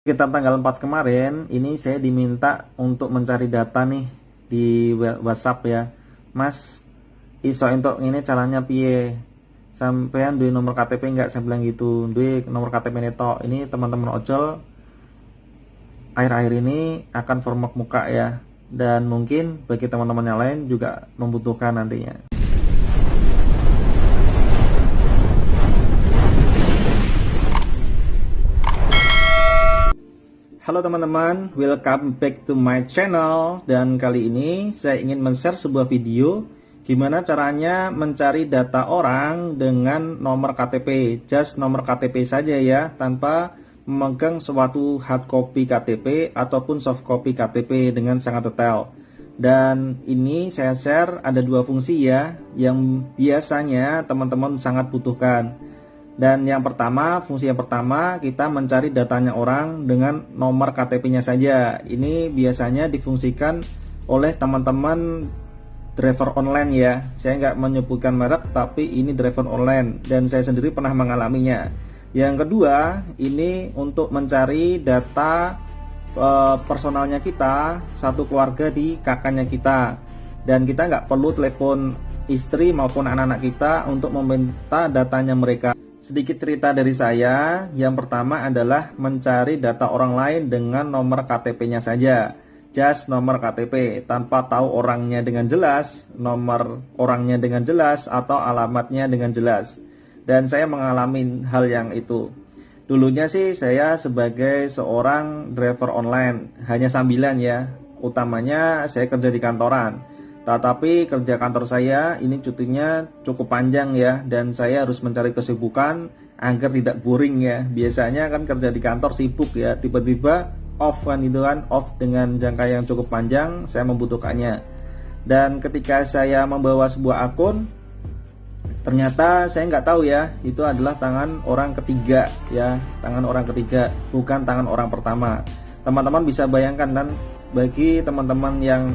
Sekitar tanggal 4 kemarin, ini saya diminta untuk mencari data nih di WhatsApp ya. Mas, iso entuk ini caranya piye? Sampean duwe nomor KTP enggak? Saya bilang gitu. Duwe nomor KTP netok. Ini teman-teman ojol akhir-akhir ini akan format muka ya. Dan mungkin bagi teman-teman yang lain juga membutuhkan nantinya. Halo teman-teman, welcome back to my channel. Dan kali ini saya ingin men-share sebuah video gimana caranya mencari data orang dengan nomor KTP. Just nomor KTP saja ya, tanpa memegang suatu hard copy KTP ataupun soft copy KTP dengan sangat detail. Dan ini saya share ada dua fungsi ya, yang biasanya teman-teman sangat butuhkan. Dan yang pertama, fungsi yang pertama, kita mencari datanya orang dengan nomor KTP-nya saja. Ini biasanya difungsikan oleh teman-teman driver online ya. Saya nggak menyebutkan merek, tapi ini driver online dan saya sendiri pernah mengalaminya. Yang kedua, ini untuk mencari data personalnya kita, satu keluarga di kakaknya kita. Dan kita nggak perlu telepon istri maupun anak-anak kita untuk meminta datanya mereka. Sedikit cerita dari saya. Yang pertama adalah mencari data orang lain dengan nomor KTP-nya saja. Just nomor KTP, tanpa tahu orangnya dengan jelas, nomor orangnya dengan jelas, atau alamatnya dengan jelas. Dan saya mengalami hal yang itu. Dulunya sih saya sebagai seorang driver online, hanya sambilan ya. Utamanya saya kerja di kantoran. Tetapi kerja kantor saya ini cutinya cukup panjang ya, dan saya harus mencari kesibukan agar tidak boring ya. Biasanya kan kerja di kantor sibuk ya, tiba-tiba off kan, itu kan off dengan jangka yang cukup panjang, saya membutuhkannya. Dan ketika saya membawa sebuah akun, ternyata saya nggak tahu ya, itu adalah tangan orang ketiga ya, tangan orang ketiga, bukan tangan orang pertama. Teman-teman bisa bayangkan, dan bagi teman-teman yang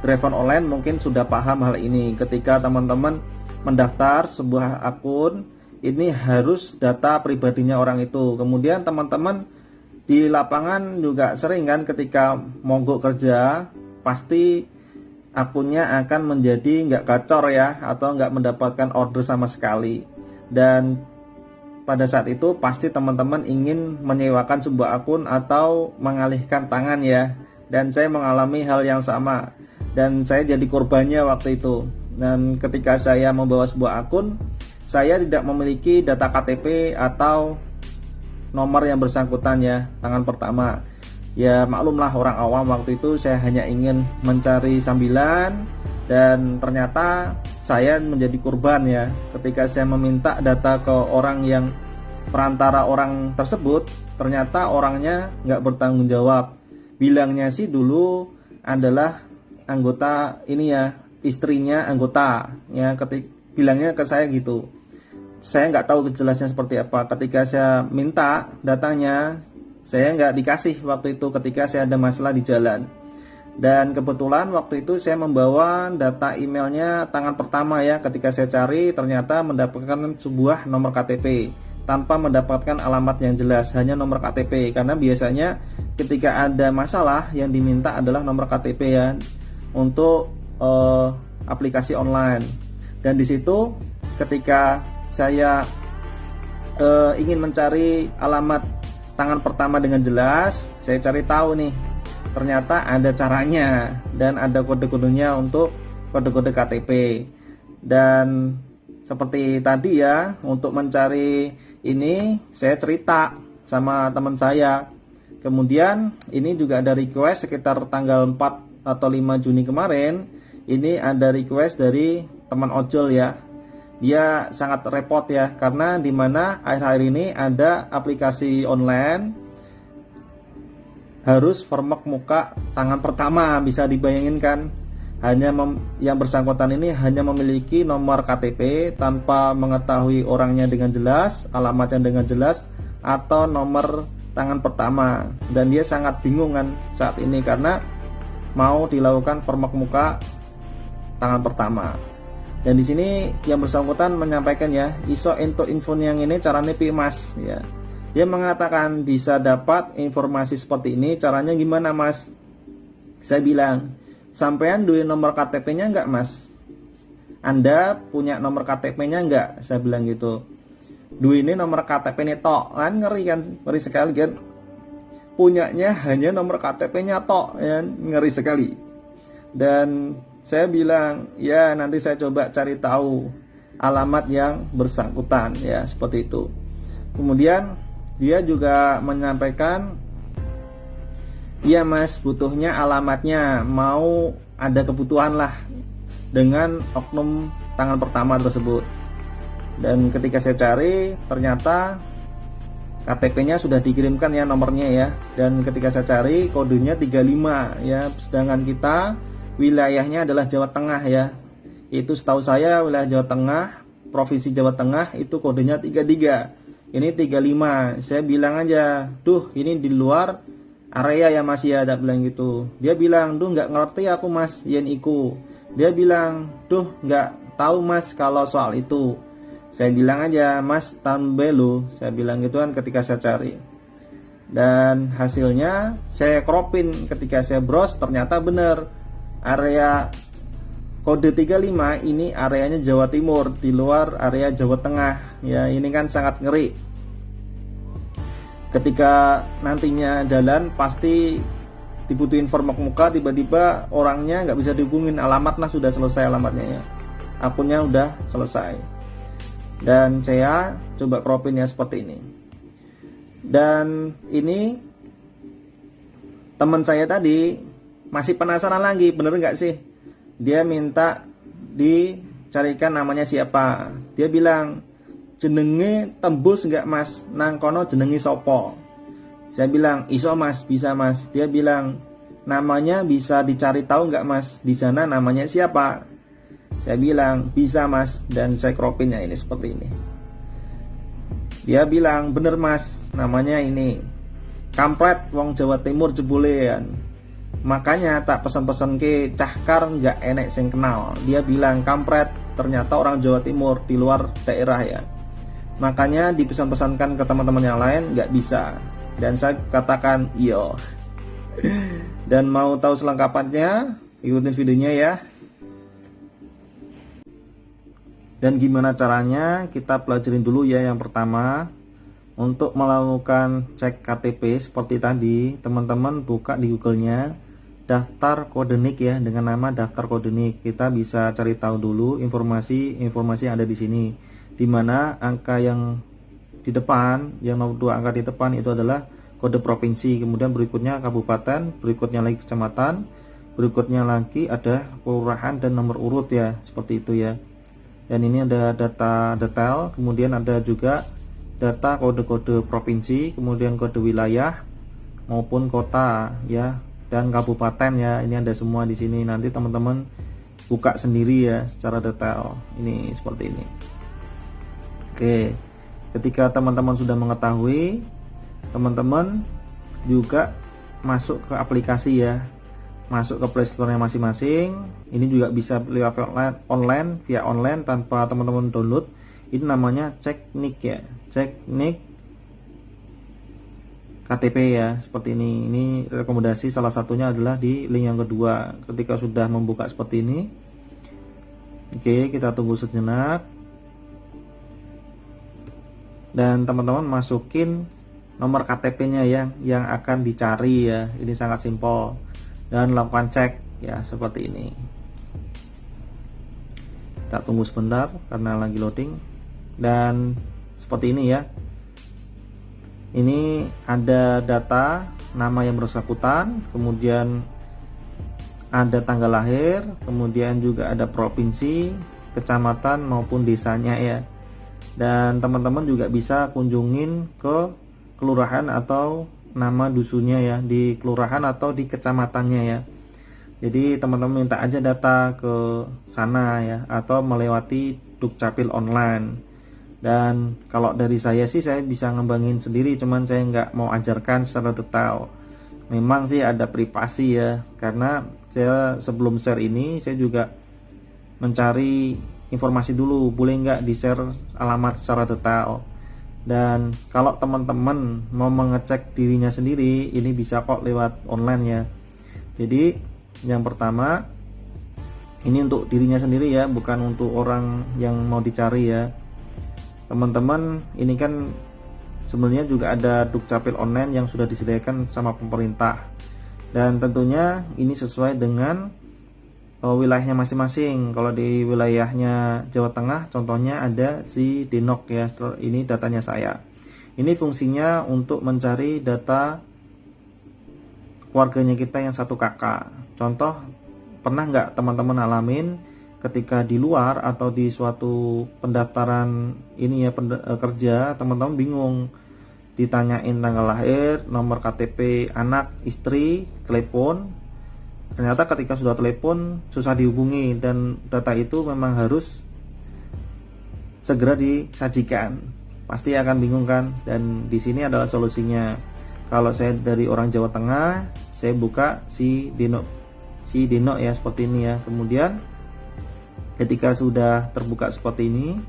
driver online mungkin sudah paham hal ini. Ketika teman-teman mendaftar sebuah akun, ini harus data pribadinya orang itu. Kemudian teman-teman di lapangan juga sering kan, ketika mogok kerja pasti akunnya akan menjadi nggak gacor ya, atau nggak mendapatkan order sama sekali. Dan pada saat itu pasti teman-teman ingin menyewakan sebuah akun atau mengalihkan tangan ya. Dan saya mengalami hal yang sama, dan saya jadi korbannya waktu itu. Dan ketika saya membawa sebuah akun, saya tidak memiliki data KTP atau nomor yang bersangkutan ya, tangan pertama. Ya maklumlah, orang awam waktu itu, saya hanya ingin mencari sambilan. Dan ternyata saya menjadi korban ya, ketika saya meminta data ke orang yang perantara orang tersebut, ternyata orangnya nggak bertanggung jawab. Bilangnya sih dulu adalah anggota ini ya, istrinya anggota ya, bilangnya ke saya gitu. Saya nggak tahu jelasnya seperti apa. Ketika saya minta datanya, saya nggak dikasih waktu itu ketika saya ada masalah di jalan. Dan kebetulan waktu itu saya membawa data emailnya tangan pertama ya. Ketika saya cari, ternyata mendapatkan sebuah nomor KTP tanpa mendapatkan alamat yang jelas, hanya nomor KTP. Karena biasanya ketika ada masalah yang diminta adalah nomor KTP ya, untuk aplikasi online. Dan di situ ketika saya ingin mencari alamat tangan pertama dengan jelas, saya cari tahu nih, ternyata ada caranya dan ada kode-kodenya untuk kode-kode KTP. Dan seperti tadi ya, untuk mencari ini saya cerita sama teman saya. Kemudian ini juga ada request sekitar tanggal 4 atau 5 Juni kemarin. Ini ada request dari teman ojol ya. Dia sangat repot ya, karena dimana akhir-akhir ini ada aplikasi online harus format muka tangan pertama. Bisa dibayangin kan, hanya yang bersangkutan ini hanya memiliki nomor KTP tanpa mengetahui orangnya dengan jelas, alamatnya dengan jelas, atau nomor tangan pertama. Dan dia sangat bingung kan saat ini, karena mau dilakukan format muka tangan pertama. Dan di sini yang bersangkutan menyampaikan ya, iso entuk info yang ini caranya pi mas ya. Dia mengatakan bisa dapat informasi seperti ini, caranya gimana mas? Saya bilang, sampean duwe nomor KTP-nya enggak mas? Anda punya nomor KTP-nya enggak? Saya bilang gitu. Duwe ini nomor KTP-nya tok, kan ngeri sekali kan? Punyanya hanya nomor KTP-nya tok, ya, ngeri sekali. Dan saya bilang, ya nanti saya coba cari tahu alamat yang bersangkutan, ya seperti itu. Kemudian dia juga menyampaikan, iya mas, butuhnya alamatnya, mau ada kebutuhan lah dengan oknum tangan pertama tersebut. Dan ketika saya cari, ternyata KTP-nya sudah dikirimkan ya nomornya ya. Dan ketika saya cari, kodenya 35 ya. Sedangkan kita wilayahnya adalah Jawa Tengah ya. Itu setahu saya wilayah Jawa Tengah, Provinsi Jawa Tengah itu kodenya 33. Ini 35. Saya bilang aja, duh ini di luar area ya mas ya, ada bilang gitu. Dia bilang, duh nggak ngerti aku mas, yen iku. Dia bilang, duh nggak tahu mas kalau soal itu. Saya bilang aja, mas tahun belu. Saya bilang gitu kan ketika saya cari. Dan hasilnya saya cropin ketika saya browse, ternyata benar. Area kode 35 ini areanya Jawa Timur, di luar area Jawa Tengah. Ya ini kan sangat ngeri. Ketika nantinya jalan pasti dibutuhin form muka, tiba-tiba orangnya nggak bisa dihubungin, alamatnya sudah selesai alamatnya ya. Akunnya udah selesai. Dan saya coba cropin ya seperti ini. Dan ini teman saya tadi masih penasaran lagi, bener nggak sih? Dia minta dicarikan namanya siapa. Dia bilang, jenenge tembus nggak mas? Nang kono jenenge sopo? Saya bilang, iso mas, bisa mas. Dia bilang, namanya bisa dicari tahu nggak mas? Di sana namanya siapa? Saya bilang, bisa mas. Dan saya cropinnya ini seperti ini. Dia bilang, bener mas, namanya ini kampret wong Jawa Timur jebolean. Makanya tak pesan-pesan ke cahkar nggak enek sing kenal. Dia bilang kampret, ternyata orang Jawa Timur di luar daerah ya. Makanya dipesan-pesankan ke teman-teman yang lain nggak bisa. Dan saya katakan iyo. Dan mau tahu selengkapnya, ikutin videonya ya. Dan gimana caranya, kita pelajarin dulu ya. Yang pertama, untuk melakukan cek KTP seperti tadi, teman-teman buka di Google-nya daftar kode NIK ya, dengan nama daftar kode NIK. Kita bisa cari tahu dulu informasi yang ada di sini, dimana angka yang di depan, yang nomor 2 angka di depan itu adalah kode provinsi, kemudian berikutnya kabupaten, berikutnya lagi kecamatan, berikutnya lagi ada kelurahan dan nomor urut ya, seperti itu ya. Dan ini ada data detail, kemudian ada juga data kode-kode provinsi, kemudian kode wilayah maupun kota ya, dan kabupaten ya. Ini ada semua di sini. Nanti teman-teman buka sendiri ya secara detail. Ini seperti ini. Oke. Ketika teman-teman sudah mengetahui, teman-teman juga masuk ke aplikasi ya. Masuk ke Play Store-nya masing-masing. Ini juga bisa lewat via online tanpa teman-teman download. Ini namanya cek NIK ya. Cek NIK KTP ya, seperti ini. Ini rekomendasi salah satunya adalah di link yang kedua. Ketika sudah membuka seperti ini, oke, kita tunggu sejenak. Dan teman-teman masukin nomor KTP-nya ya, yang akan dicari ya. Ini sangat simpel. Dan lakukan cek ya, seperti ini. Kita tunggu sebentar karena lagi loading. Dan seperti ini ya. Ini ada data nama yang bersangkutan, kemudian ada tanggal lahir, kemudian juga ada provinsi, kecamatan maupun desanya ya. Dan teman-teman juga bisa kunjungin ke kelurahan atau nama dusunnya ya, di kelurahan atau di kecamatannya ya. Jadi teman-teman minta aja data ke sana ya, atau melewati Dukcapil online. Dan kalau dari saya sih, saya bisa ngembangin sendiri, cuman saya nggak mau ajarkan secara detail. Memang sih ada privasi ya, karena saya sebelum share ini, saya juga mencari informasi dulu, boleh nggak di share alamat secara detail. Dan kalau teman-teman mau mengecek dirinya sendiri, ini bisa kok lewat online ya. Jadi yang pertama, ini untuk dirinya sendiri ya, bukan untuk orang yang mau dicari ya. Teman-teman, ini kan sebenarnya juga ada Dukcapil online yang sudah disediakan sama pemerintah. Dan tentunya ini sesuai dengan wilayahnya masing-masing. Kalau di wilayahnya Jawa Tengah contohnya ada si Denok ya, ini datanya saya. Ini fungsinya untuk mencari data keluarganya kita yang satu kakak. Contoh, pernah nggak teman-teman alamin ketika di luar atau di suatu pendaftaran ini ya, kerja, teman-teman bingung ditanyain tanggal lahir, nomor KTP anak, istri, telepon. Ternyata ketika sudah telepon susah dihubungi, dan data itu memang harus segera disajikan. Pasti akan bingung kan? Dan di sini adalah solusinya. Kalau saya dari orang Jawa Tengah, saya buka si Deno ya, seperti ini ya. Kemudian ketika sudah terbuka seperti ini,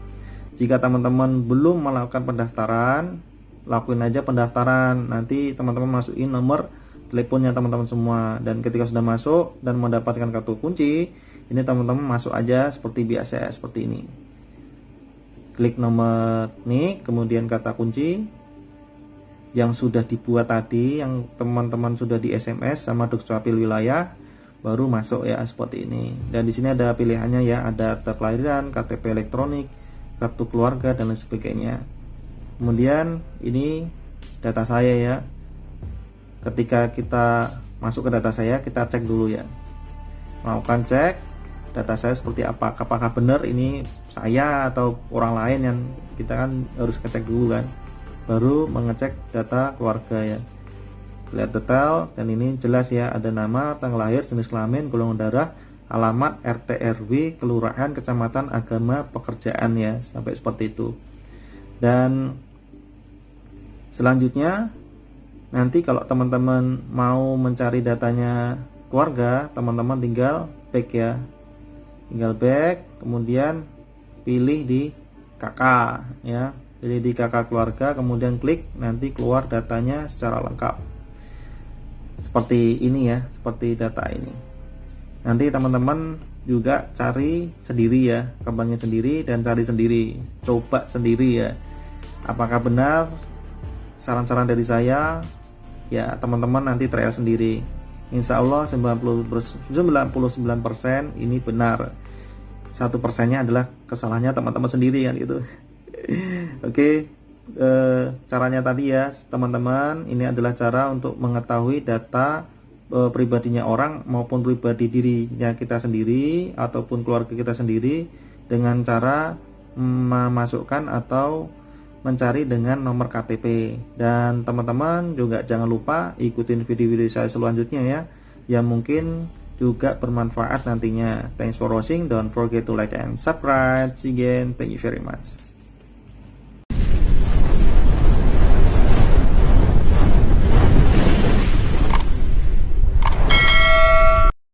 jika teman-teman belum melakukan pendaftaran, lakuin aja pendaftaran. Nanti teman-teman masukin nomor teleponnya teman-teman semua, dan ketika sudah masuk dan mendapatkan kartu kunci, ini teman-teman masuk aja seperti biasa seperti ini. Klik nomor nih, kemudian kata kunci yang sudah dibuat tadi, yang teman-teman sudah di SMS sama Dukcapil wilayah, baru masuk ya seperti ini. Dan di sini ada pilihannya ya, ada akta kelahiran, KTP elektronik, kartu keluarga, dan lain sebagainya. Kemudian ini data saya ya. Ketika kita masuk ke data saya, kita cek dulu ya, melakukan cek data saya seperti apa, apakah benar ini saya atau orang lain, yang kita kan harus ngecek dulu kan, baru mengecek data keluarga ya. Lihat detail, dan ini jelas ya, ada nama, tanggal lahir, jenis kelamin, golongan darah, alamat, RT RW, kelurahan, kecamatan, agama, pekerjaan ya, sampai seperti itu. Dan selanjutnya nanti kalau teman-teman mau mencari datanya keluarga, teman-teman tinggal back ya, tinggal back, kemudian pilih di kakak ya, pilih di kakak keluarga, kemudian klik, nanti keluar datanya secara lengkap seperti ini ya, seperti data ini. Nanti teman-teman juga cari sendiri ya, kembangnya sendiri, dan cari sendiri, coba sendiri ya, apakah benar saran-saran dari saya ya. Teman-teman nanti trial sendiri, insya Allah 99% ini benar. 1%-nya adalah kesalahannya teman-teman sendiri kan gitu. Oke, caranya tadi ya teman-teman, ini adalah cara untuk mengetahui data pribadinya orang maupun pribadi dirinya kita sendiri ataupun keluarga kita sendiri, dengan cara memasukkan atau mencari dengan nomor KTP. Dan teman-teman juga jangan lupa ikutin video-video saya selanjutnya ya, yang mungkin juga bermanfaat nantinya. Thanks for watching, don't forget to like and subscribe. See you again, thank you very much.